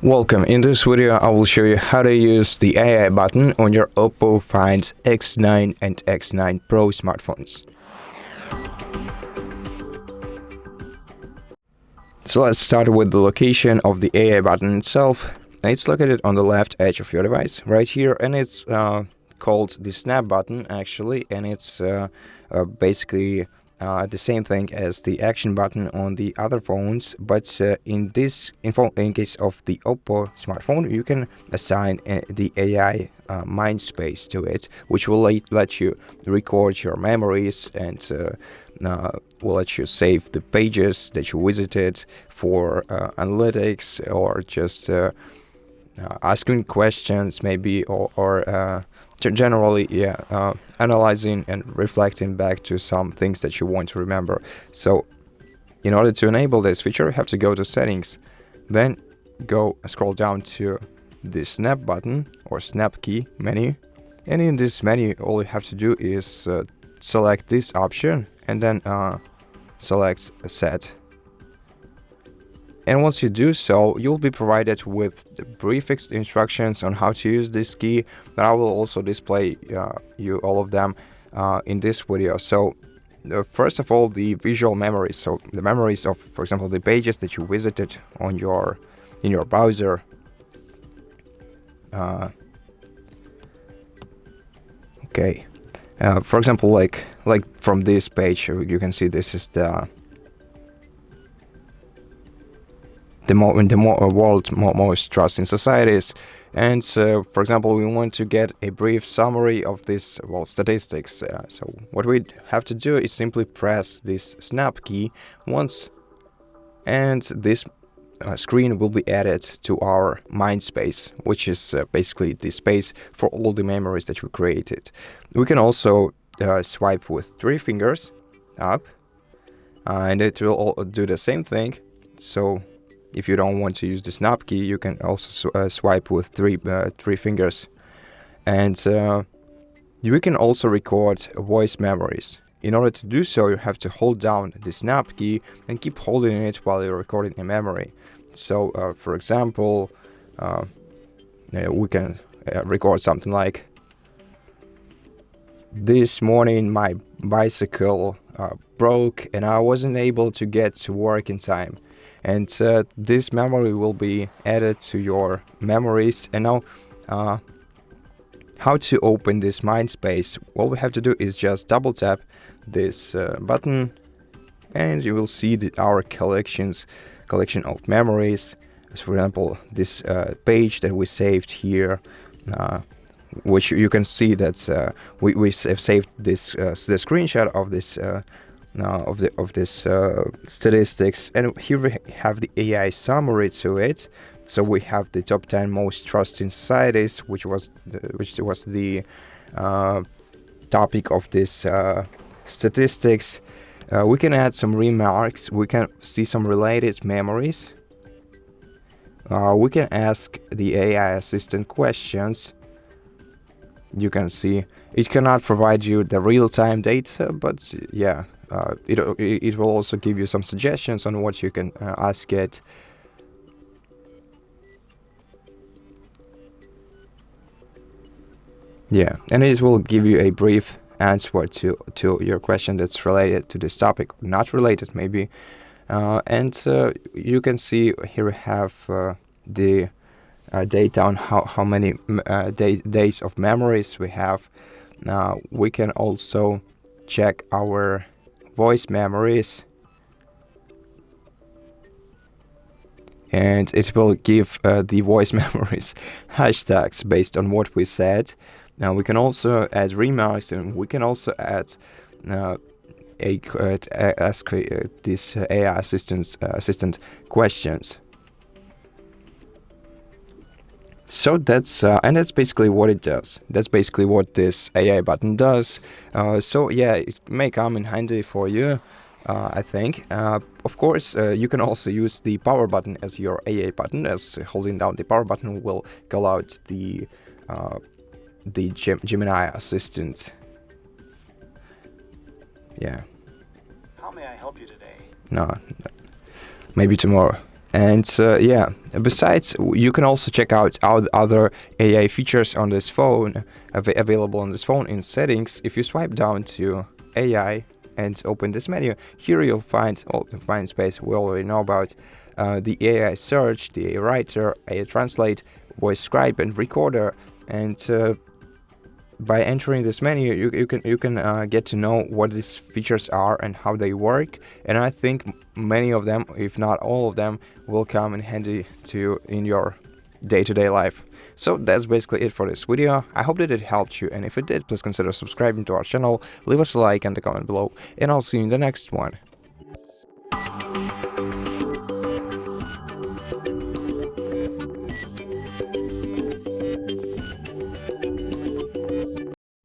Welcome. In this video, I will show you how to use the AI button on your OPPO Find X9 and X9 Pro smartphones. So let's start with the location of the AI button itself. It's located on the left edge of your device, right here, and it's called the snap button actually, and it's basically the same thing as the action button on the other phones, but in case of the Oppo smartphone, you can assign the AI mind space to it, which will let you record your memories and will let you save the pages that you visited for analytics, or just asking questions maybe, or generally, analyzing and reflecting back to some things that you want to remember. So in order to enable this feature, you have to go to settings, then scroll down to the snap button or snap key menu, and in this menu all you have to do is select this option and then select set. And once you do so, you'll be provided with the prefixed instructions on how to use this key, but I will also display you all of them in this video. So first of all, the visual memories, so the memories of, for example, the pages that you visited on in your browser. Okay, for example, like from this page, you can see this is the world's most trusting societies, and for example, we want to get a brief summary of this statistics. So what we have to do is simply press this snap key once, and this screen will be added to our mind space, which is basically the space for all the memories that we created. We can also swipe with 3 fingers up, and it will all do the same thing. So if you don't want to use the snap key, you can also swipe with three fingers. And you can also record voice memories. In order to do so, you have to hold down the snap key and keep holding it while you're recording a memory. So for example, we can record something like, "This morning my bicycle broke and I wasn't able to get to work in time." And this memory will be added to your memories. And now how to open this mind space? All we have to do is just double tap this button, and you will see our collection of memories. As for example, this page that we saved here, which you can see that we have saved this the screenshot of this of this statistics, and here we have the AI summary to it. So we have the top 10 most trusted societies, which was the topic of this statistics. We can add some remarks. We can see some related memories. We can ask the AI assistant questions. You can see it cannot provide you the real-time data, but yeah, it will also give you some suggestions on what you can ask it. Yeah, and it will give you a brief answer to your question that's related to this topic, not related maybe. And you can see here we have the data on how many days of memories we have. Now we can also check our voice memories, and it will give the voice memories hashtags based on what we said. Now we can also add remarks, and we can also add ask this AI assistant questions. So that's basically what it does. That's basically what this AI button does. So yeah, it may come in handy for you, I think. Of course, you can also use the power button as your AI button, as holding down the power button will call out the Gemini assistant. Yeah. How may I help you today? No, maybe tomorrow. And yeah, besides, you can also check out other AI features on this phone, available on this phone in settings. If you swipe down to AI and open this menu, here you'll find all the find space we already know about, the AI search, the AI writer, AI translate, voice scribe and recorder. And by entering this menu, you can get to know what these features are and how they work. And I think many of them, if not all of them, will come in handy in your day-to-day life. So that's basically it for this video. I hope that it helped you, and if it did, please consider subscribing to our channel, leave us a like and a comment below, and I'll see you in the next one.